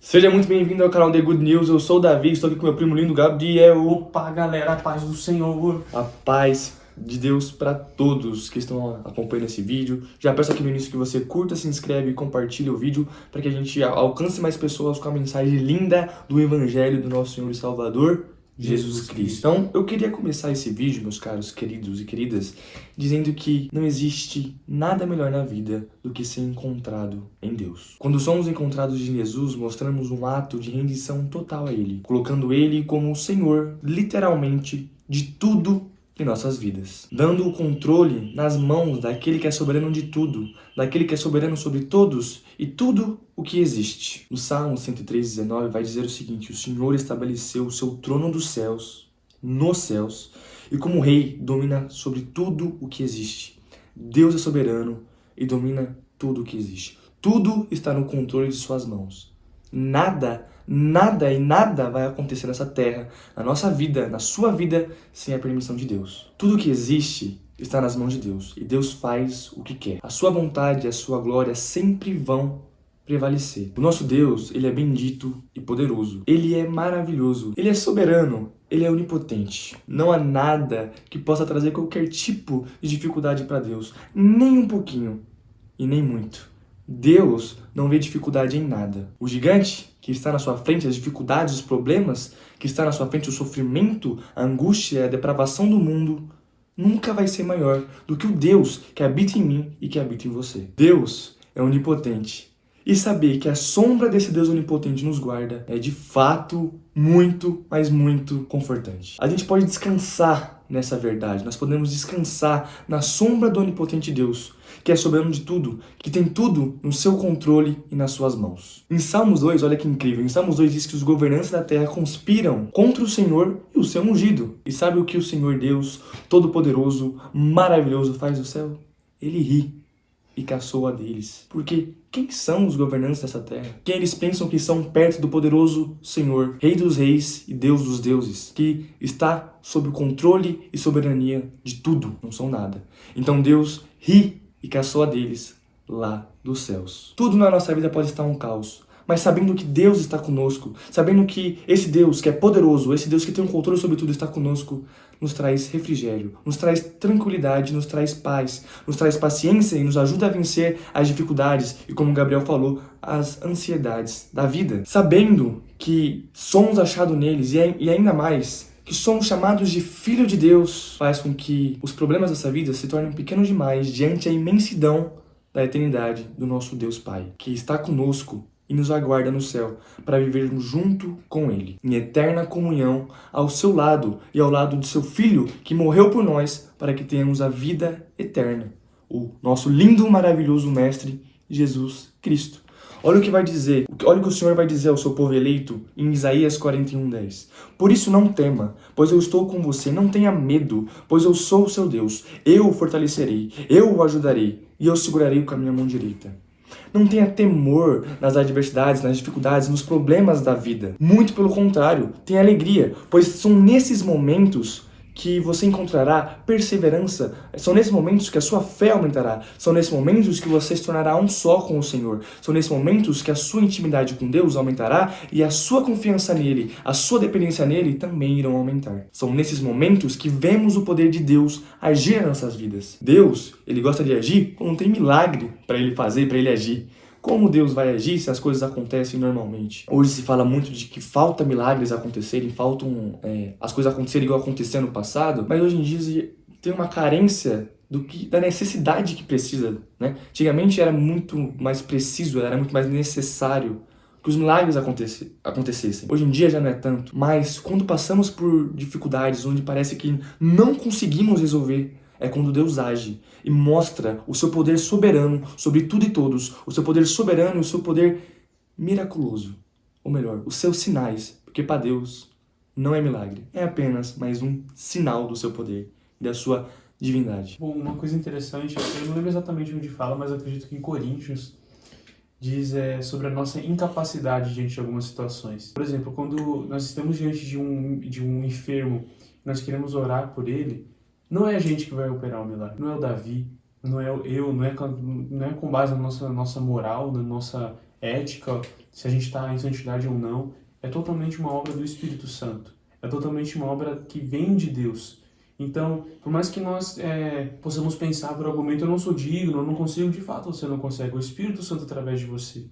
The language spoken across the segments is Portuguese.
Seja muito bem-vindo ao canal The Good News, eu sou o Davi, estou aqui com meu primo lindo Gabriel. Opa, galera, a paz do Senhor. A paz de Deus para todos que estão acompanhando esse vídeo. Já peço aqui no início que você curta, se inscreve e compartilhe o vídeo para que a gente alcance mais pessoas com a mensagem linda do Evangelho do nosso Senhor e Salvador, Jesus Cristo. Então, eu queria começar esse vídeo, meus caros queridos e queridas, dizendo que não existe nada melhor na vida do que ser encontrado em Deus. Quando somos encontrados em Jesus, mostramos um ato de rendição total a Ele, colocando Ele como o Senhor, literalmente, de tudo em nossas vidas, dando o controle nas mãos daquele que é soberano de tudo, daquele que é soberano sobre todos e tudo o que existe. O Salmo 103:19 vai dizer o seguinte: o Senhor estabeleceu o seu trono dos céus, nos céus, e como rei domina sobre tudo o que existe. Deus é soberano e domina tudo o que existe. Tudo está no controle de suas mãos. Nada vai acontecer nessa terra, na nossa vida, na sua vida, sem a permissão de Deus. Tudo que existe está nas mãos de Deus, e Deus faz o que quer. A sua vontade e a sua glória sempre vão prevalecer. O nosso Deus, Ele é bendito e poderoso. Ele é maravilhoso. Ele é soberano. Ele é onipotente. Não há nada que possa trazer qualquer tipo de dificuldade para Deus. Nem um pouquinho e nem muito. Deus não vê dificuldade em nada. O gigante que está na sua frente, as dificuldades, os problemas que está na sua frente, o sofrimento, a angústia, a depravação do mundo, nunca vai ser maior do que o Deus que habita em mim e que habita em você. Deus é onipotente. E saber que a sombra desse Deus onipotente nos guarda é de fato muito, mas muito confortante. A gente pode descansar nessa verdade. Nós podemos descansar na sombra do onipotente Deus, que é soberano de tudo, que tem tudo no seu controle e nas suas mãos. Em Salmos 2, olha que incrível, em Salmos 2 diz que os governantes da terra conspiram contra o Senhor e o seu ungido. E sabe o que o Senhor Deus, todo-poderoso, maravilhoso, faz do céu? Ele ri e caçoa deles. Porque quem são os governantes dessa terra? Quem eles pensam que são perto do poderoso Senhor, Rei dos reis e Deus dos deuses, que está sob o controle e soberania de tudo, não são nada. Então Deus ri e caçoa deles lá dos céus. Tudo na nossa vida pode estar um caos, mas sabendo que Deus está conosco, sabendo que esse Deus que é poderoso, esse Deus que tem um controle sobre tudo está conosco, nos traz refrigério, nos traz tranquilidade, nos traz paz, nos traz paciência e nos ajuda a vencer as dificuldades e, como o Gabriel falou, as ansiedades da vida. Sabendo que somos achados neles e ainda mais que somos chamados de filho de Deus, faz com que os problemas dessa vida se tornem pequenos demais diante da imensidão da eternidade do nosso Deus Pai, que está conosco e nos aguarda no céu para vivermos junto com Ele, em eterna comunhão ao seu lado e ao lado do seu Filho que morreu por nós para que tenhamos a vida eterna, o nosso lindo, maravilhoso Mestre Jesus Cristo. Olha o que vai dizer, olha o que o Senhor vai dizer ao seu povo eleito em Isaías 41:10. Por isso não tema, pois eu estou com você, não tenha medo, pois eu sou o seu Deus, eu o fortalecerei, eu o ajudarei e eu segurarei com a minha mão direita. Não tenha temor nas adversidades, nas dificuldades, nos problemas da vida. Muito pelo contrário, tenha alegria, pois são nesses momentos que você encontrará perseverança, são nesses momentos que a sua fé aumentará, são nesses momentos que você se tornará um só com o Senhor, são nesses momentos que a sua intimidade com Deus aumentará e a sua confiança nele, a sua dependência nele também irão aumentar. São nesses momentos que vemos o poder de Deus agir nas nossas vidas. Deus, ele gosta de agir quando tem milagre para ele fazer, para ele agir. Como Deus vai agir se as coisas acontecem normalmente? Hoje se fala muito de que falta milagres acontecerem, as coisas acontecerem igual aconteceu no passado, mas hoje em dia tem uma carência da necessidade que precisa, né? Antigamente era muito mais preciso, era muito mais necessário que os milagres acontecessem. Hoje em dia já não é tanto, mas quando passamos por dificuldades onde parece que não conseguimos resolver, é quando Deus age e mostra o seu poder soberano sobre tudo e todos, o seu poder soberano e o seu poder miraculoso. Ou melhor, os seus sinais, porque para Deus não é milagre, é apenas mais um sinal do seu poder e da sua divindade. Bom, uma coisa interessante, eu não lembro exatamente onde fala, mas acredito que em Coríntios diz sobre a nossa incapacidade diante de algumas situações. Por exemplo, quando nós estamos diante de um enfermo, nós queremos orar por ele, não é a gente que vai operar o milagre, não é o Davi, não é eu, não é com base na nossa moral, na nossa ética, se a gente está em santidade ou não, é totalmente uma obra do Espírito Santo. É totalmente uma obra que vem de Deus. Então, por mais que nós possamos pensar por algum momento, eu não sou digno, eu não consigo, de fato você não consegue. O Espírito Santo através de você.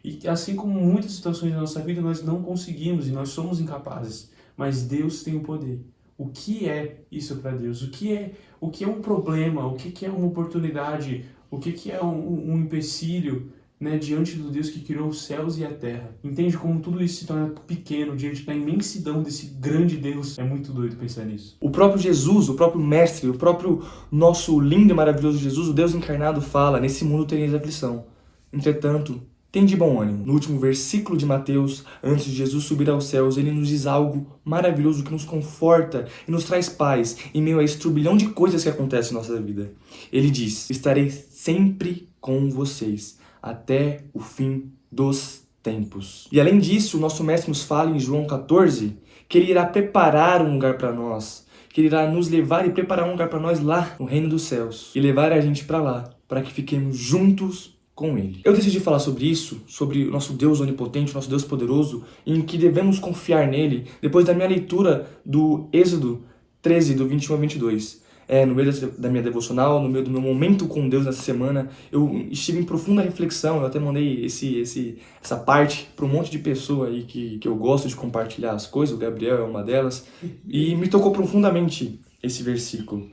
E assim como muitas situações da nossa vida nós não conseguimos e nós somos incapazes, mas Deus tem o poder. O que é isso para Deus? O que é um problema? O que é uma oportunidade? O que é um empecilho, né, diante do Deus que criou os céus e a terra? Entende como tudo isso se torna pequeno diante da imensidão desse grande Deus? É muito doido pensar nisso. O próprio Jesus, o próprio Mestre, o próprio nosso lindo e maravilhoso Jesus, o Deus encarnado, fala: nesse mundo tereis aflição. Entretanto, tem de bom ânimo. No último versículo de Mateus, antes de Jesus subir aos céus, ele nos diz algo maravilhoso que nos conforta e nos traz paz em meio a esse turbilhão de coisas que acontecem em nossa vida. Ele diz: estarei sempre com vocês até o fim dos tempos. E além disso, o nosso Mestre nos fala em João 14 que ele irá preparar um lugar para nós, que ele irá nos levar e preparar um lugar para nós lá no reino dos céus e levar a gente para lá, para que fiquemos juntos com ele. Eu decidi falar sobre isso, sobre o nosso Deus onipotente, o nosso Deus poderoso, em que devemos confiar nele, depois da minha leitura do Êxodo 13, do 21 a 22. No meio da minha devocional, no meio do meu momento com Deus nessa semana, eu estive em profunda reflexão. Eu até mandei essa parte para um monte de pessoa aí que eu gosto de compartilhar as coisas, o Gabriel é uma delas, e me tocou profundamente esse versículo.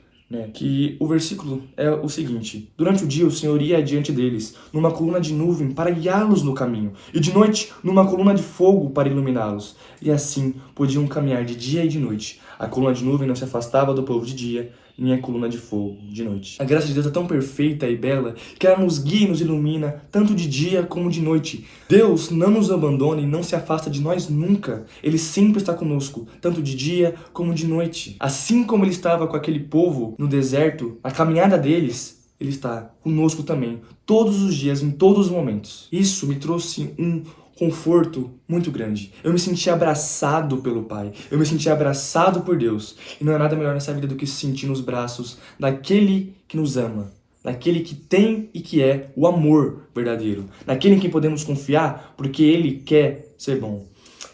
Que o versículo é o seguinte: durante o dia o Senhor ia adiante deles, numa coluna de nuvem para guiá-los no caminho, e de noite numa coluna de fogo para iluminá-los. E assim podiam caminhar de dia e de noite. A coluna de nuvem não se afastava do povo de dia, nem a coluna de fogo de noite. A graça de Deus é tão perfeita e bela que ela nos guia e nos ilumina, tanto de dia como de noite. Deus não nos abandona e não se afasta de nós nunca. Ele sempre está conosco, tanto de dia como de noite. Assim como ele estava com aquele povo no deserto, a caminhada deles, ele está conosco também, todos os dias, em todos os momentos. Isso me trouxe um conforto muito grande. Eu me senti abraçado pelo Pai. Eu me senti abraçado por Deus. E não há nada melhor nessa vida do que se sentir nos braços daquele que nos ama, daquele que tem e que é o amor verdadeiro, daquele em quem podemos confiar porque ele quer ser bom.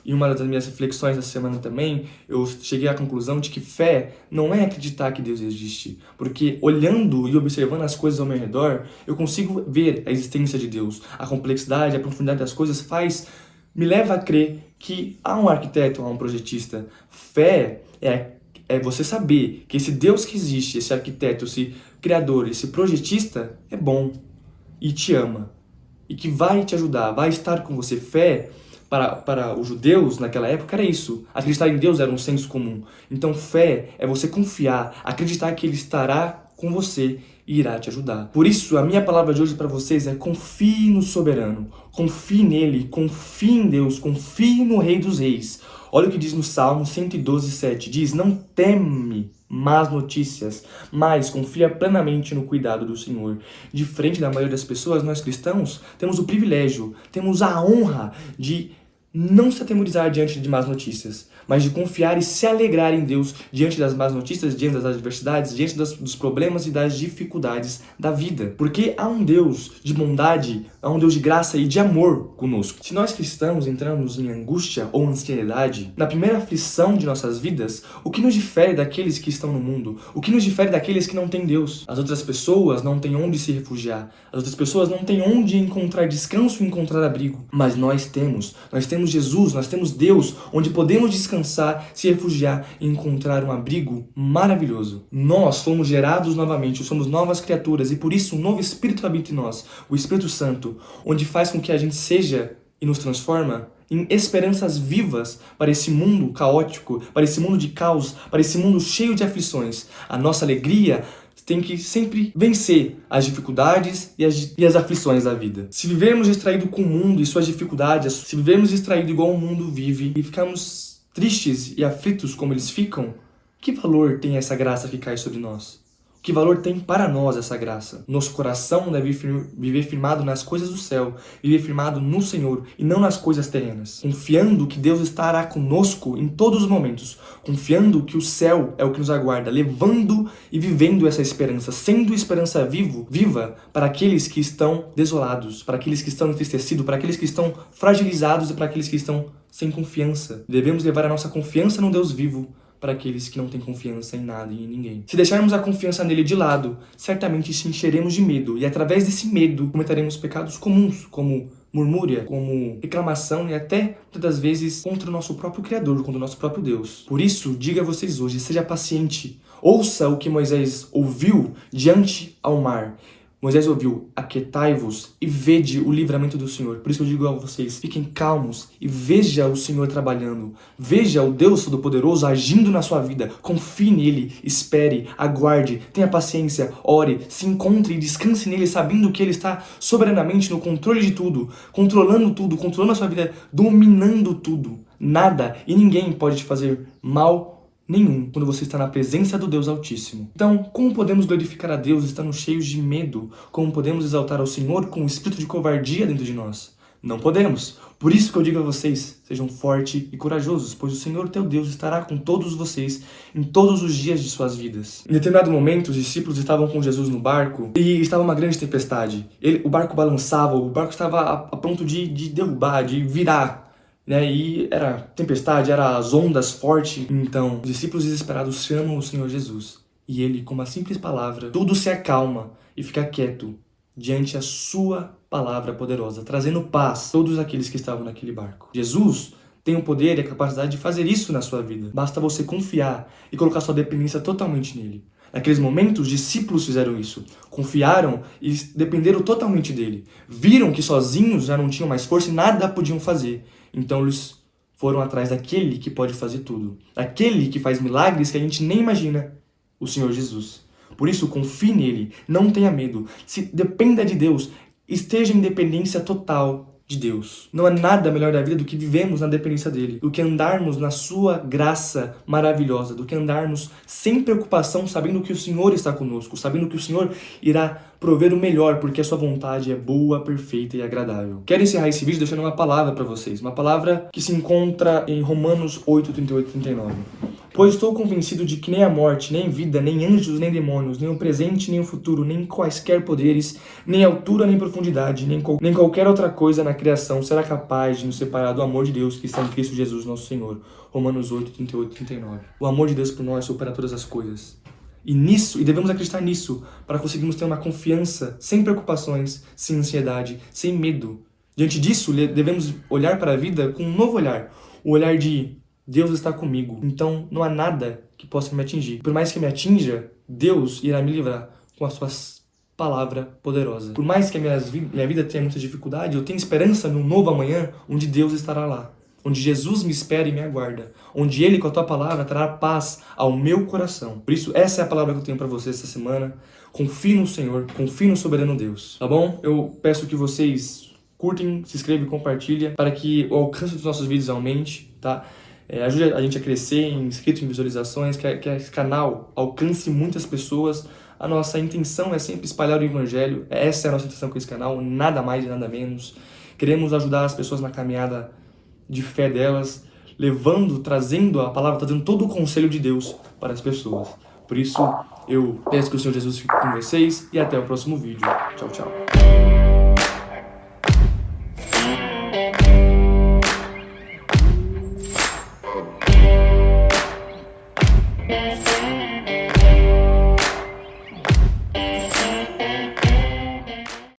E uma das minhas reflexões dessa semana também, eu cheguei à conclusão de que fé não é acreditar que Deus existe. Porque olhando e observando as coisas ao meu redor, eu consigo ver a existência de Deus. A complexidade, a profundidade das coisas me leva a crer que há um arquiteto, há um projetista. Fé é você saber que esse Deus que existe, esse arquiteto, esse criador, esse projetista é bom e te ama. E que vai te ajudar, vai estar com você. Fé, para os judeus naquela época, era isso. Acreditar em Deus era um senso comum. Então fé é você confiar, acreditar que Ele estará com você e irá te ajudar. Por isso, a minha palavra de hoje para vocês é: confie no soberano, confie nele, confie em Deus, confie no Rei dos Reis. Olha o que diz no Salmo 112:7. Diz: não teme más notícias, mas confia plenamente no cuidado do Senhor. Diferente da maioria das pessoas, nós cristãos temos o privilégio, temos a honra de não se atemorizar diante de más notícias, mas de confiar e se alegrar em Deus diante das más notícias, diante das adversidades, diante dos problemas e das dificuldades da vida. Porque há um Deus de bondade, há um Deus de graça e de amor conosco. Se nós cristãos entramos em angústia ou ansiedade, na primeira aflição de nossas vidas, o que nos difere daqueles que estão no mundo? O que nos difere daqueles que não têm Deus? As outras pessoas não têm onde se refugiar. As outras pessoas não têm onde encontrar descanso e encontrar abrigo. Mas nós temos Jesus, nós temos Deus, onde podemos descansar, se refugiar e encontrar um abrigo maravilhoso. Nós fomos gerados novamente, somos novas criaturas e por isso um novo Espírito habita em nós, o Espírito Santo, onde faz com que a gente seja e nos transforma em esperanças vivas para esse mundo caótico, para esse mundo de caos, para esse mundo cheio de aflições. A nossa alegria tem que sempre vencer as dificuldades e as aflições da vida. Se vivermos distraídos com o mundo e suas dificuldades, se vivermos distraídos igual o mundo vive e ficarmos tristes e aflitos como eles ficam, que valor tem essa graça que cai sobre nós? Que valor tem para nós essa graça? Nosso coração deve viver firmado nas coisas do céu, viver firmado no Senhor e não nas coisas terrenas. Confiando que Deus estará conosco em todos os momentos. Confiando que o céu é o que nos aguarda, levando e vivendo essa esperança, sendo esperança viva para aqueles que estão desolados, para aqueles que estão entristecidos, para aqueles que estão fragilizados e para aqueles que estão sem confiança. Devemos levar a nossa confiança no Deus vivo para aqueles que não têm confiança em nada e em ninguém. Se deixarmos a confiança nele de lado, certamente se encheremos de medo e através desse medo cometeremos pecados comuns, como murmúria, como reclamação e até, muitas das vezes, contra o nosso próprio Criador, contra o nosso próprio Deus. Por isso, diga a vocês hoje, seja paciente. Ouça o que Moisés ouviu diante ao mar. Moisés ouviu, aquietai-vos e vede o livramento do Senhor. Por isso eu digo a vocês, fiquem calmos e veja o Senhor trabalhando. Veja o Deus Todo-Poderoso agindo na sua vida. Confie nele, espere, aguarde, tenha paciência, ore, se encontre e descanse nele, sabendo que ele está soberanamente no controle de tudo, controlando a sua vida, dominando tudo. Nada e ninguém pode te fazer mal nenhum quando você está na presença do Deus Altíssimo. Então, como podemos glorificar a Deus estando cheios de medo? Como podemos exaltar ao Senhor com um espírito de covardia dentro de nós? Não podemos. Por isso que eu digo a vocês, sejam fortes e corajosos, pois o Senhor teu Deus estará com todos vocês em todos os dias de suas vidas. Em determinado momento, os discípulos estavam com Jesus no barco e estava uma grande tempestade. O barco balançava, o barco estava a ponto de derrubar, de virar. E era tempestade, era as ondas fortes. Então, os discípulos desesperados chamam o Senhor Jesus. E ele, com uma simples palavra, tudo se acalma e fica quieto diante a sua palavra poderosa, trazendo paz a todos aqueles que estavam naquele barco. Jesus tem o poder e a capacidade de fazer isso na sua vida. Basta você confiar e colocar sua dependência totalmente nele. Naqueles momentos, os discípulos fizeram isso. Confiaram e dependeram totalmente dele. Viram que sozinhos já não tinham mais força e nada podiam fazer. Então eles foram atrás daquele que pode fazer tudo. Daquele que faz milagres que a gente nem imagina, o Senhor Jesus. Por isso, confie nele, não tenha medo. Se dependa de Deus, esteja em dependência total de Deus. Não há nada melhor da vida do que vivemos na dependência dele, do que andarmos na sua graça maravilhosa, do que andarmos sem preocupação, sabendo que o Senhor está conosco, sabendo que o Senhor irá prover o melhor, porque a sua vontade é boa, perfeita e agradável. Quero encerrar esse vídeo deixando uma palavra para vocês, uma palavra que se encontra em Romanos 8, 38 e 39. Pois estou convencido de que nem a morte, nem vida, nem anjos, nem demônios, nem o presente, nem o futuro, nem quaisquer poderes, nem altura, nem profundidade, nem qualquer outra coisa na criação será capaz de nos separar do amor de Deus que está em Cristo Jesus, nosso Senhor. Romanos 8, 38 e 39. O amor de Deus por nós supera todas as coisas. E devemos acreditar nisso para conseguirmos ter uma confiança sem preocupações, sem ansiedade, sem medo. Diante disso, devemos olhar para a vida com um novo olhar. O olhar de Deus está comigo, então não há nada que possa me atingir. Por mais que me atinja, Deus irá me livrar com a sua palavra poderosa. Por mais que a minha vida tenha muita dificuldade, eu tenho esperança num novo amanhã, onde Deus estará lá. Onde Jesus me espera e me aguarda. Onde Ele, com a tua palavra, trará paz ao meu coração. Por isso, essa é a palavra que eu tenho para vocês essa semana. Confie no Senhor, confie no soberano Deus. Tá bom? Eu peço que vocês curtem, se inscrevam e compartilhem para que o alcance dos nossos vídeos aumente, tá? Ajude a gente a crescer em inscritos, em visualizações, que esse canal alcance muitas pessoas. A nossa intenção é sempre espalhar o Evangelho. Essa é a nossa intenção com esse canal, nada mais e nada menos. Queremos ajudar as pessoas na caminhada de fé delas, trazendo a palavra, trazendo todo o conselho de Deus para as pessoas. Por isso, eu peço que o Senhor Jesus fique com vocês e até o próximo vídeo. Tchau, tchau.